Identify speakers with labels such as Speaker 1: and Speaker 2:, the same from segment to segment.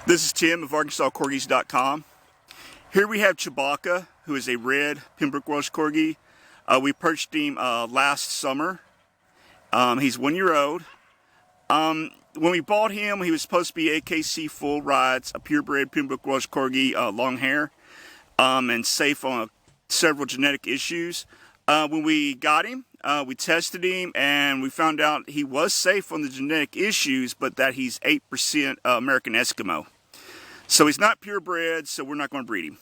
Speaker 1: This is Tim of ArkansasCorgis.com. Here we have Chewbacca, who is a red Pembroke Welsh Corgi. We purchased him last summer. He's 1 year old. When we bought him, he was supposed to be AKC full rides, a purebred Pembroke Welsh Corgi, long hair, and safe on several genetic issues. When we got him, we tested him, and we found out he was safe on the genetic issues, but that he's 8% American Eskimo. So he's not purebred, so we're not going to breed him.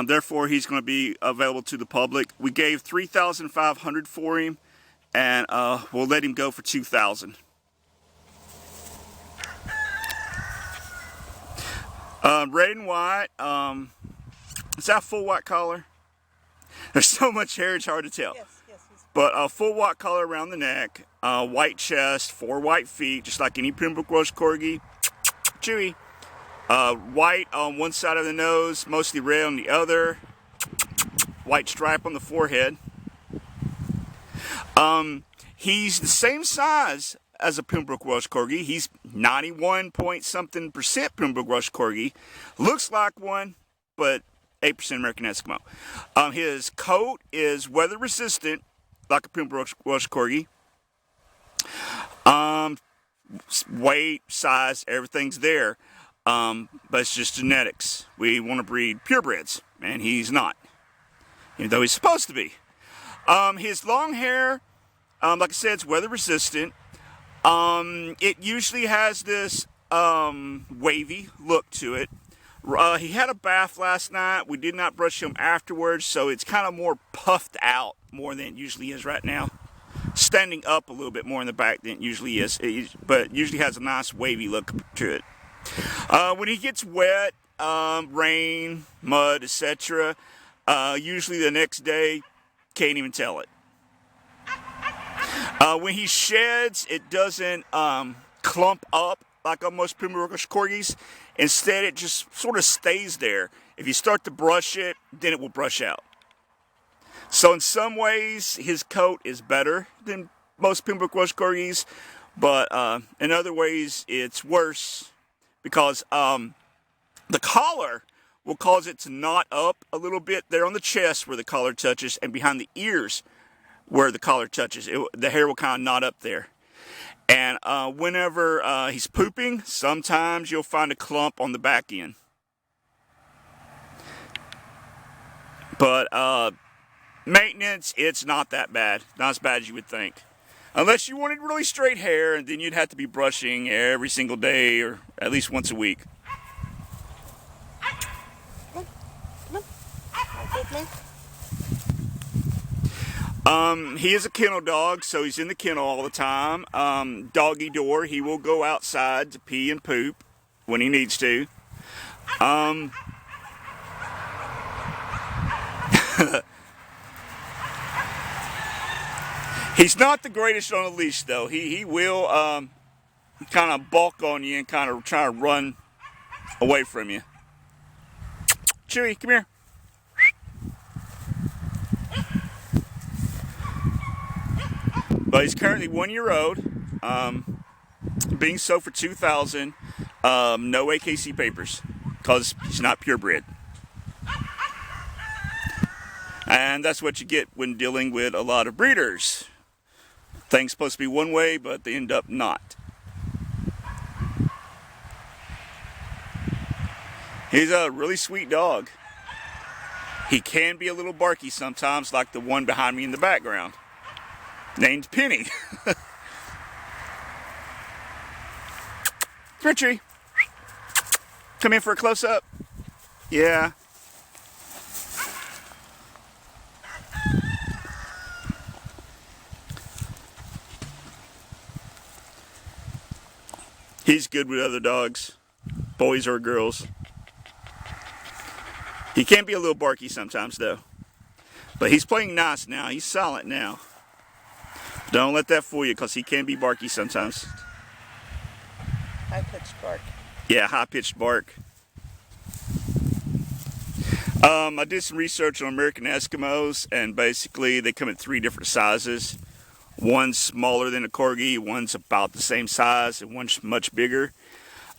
Speaker 1: Therefore, he's going to be available to the public. We gave $3,500 for him, and we'll let him go for $2,000. Red and white. Is that a full white collar? There's so much hair, it's hard to tell.
Speaker 2: Yes.
Speaker 1: But a full white collar around the neck, white chest, 4 white feet, just like any Pembroke Welsh Corgi. Chewie. White on one side of the nose, mostly red on the other. White stripe on the forehead. He's the same size as a Pembroke Welsh Corgi. He's 91-point-something% Pembroke Welsh Corgi. Looks like one, but 8% American Eskimo. His coat is weather resistant, like a Pembroke Welsh Corgi. Weight, size, everything's there. But it's just genetics. We want to breed purebreds, and he's not, even though he's supposed to be. His long hair, like I said, it's weather resistant. It usually has this wavy look to it. He had a bath last night. We did not brush him afterwards, so it's kind of more puffed out more than it usually is right now. Standing up a little bit more in the back than it usually is, but it usually has a nice wavy look to it. When he gets wet, rain, mud, etc., usually the next day, can't even tell it. When he sheds, it doesn't clump up like on most Pembroke Welsh Corgis. Instead, it just sort of stays there. If you start to brush it, then it will brush out. So in some ways, his coat is better than most Pembroke Welsh Corgis, but in other ways, it's worse because the collar will cause it to knot up a little bit there on the chest where the collar touches, and behind the ears where the collar touches. The hair will kind of knot up there. And whenever he's pooping, sometimes you'll find a clump on the back end. But maintenance, it's not that bad. Not as bad as you would think. Unless you wanted really straight hair, and then you'd have to be brushing every single day or at least once a week. He is a kennel dog, so he's in the kennel all the time. Doggy door, he will go outside to pee and poop when he needs to. He's not the greatest on a leash, though. He will kind of balk on you and kind of try to run away from you. Chewie, come here. But he's currently 1 year old, being sold for $2,000. No AKC papers, because he's not purebred. And that's what you get when dealing with a lot of breeders. Things supposed to be one way, but they end up not. He's a really sweet dog. He can be a little barky sometimes, like the one behind me in the background, named Penny. Richie, come in for a close-up. Yeah. He's good with other dogs, boys or girls. He can be a little barky sometimes, though. But he's playing nice now. He's silent now. Don't let that fool you, because he can be barky sometimes.
Speaker 2: High-pitched bark.
Speaker 1: Yeah, high-pitched bark. I did some research on American Eskimos, and basically they come in 3 different sizes. One's smaller than a Corgi, one's about the same size, and one's much bigger.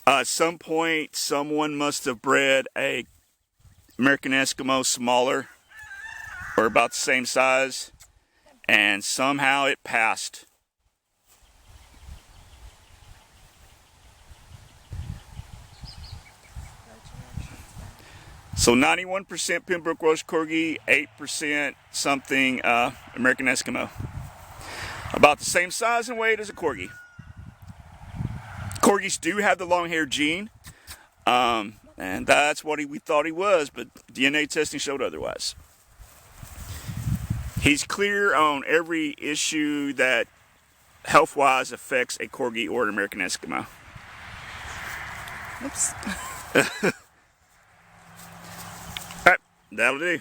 Speaker 1: At some point, someone must have bred a American Eskimo smaller, or about the same size, and somehow it passed. So 91% Pembroke Welsh Corgi, 8% something American Eskimo. About the same size and weight as a Corgi. Corgis do have the long hair gene, and that's what we thought he was, but DNA testing showed otherwise. He's clear on every issue that health-wise affects a Corgi or an American Eskimo.
Speaker 2: Oops.
Speaker 1: Alright, that'll do.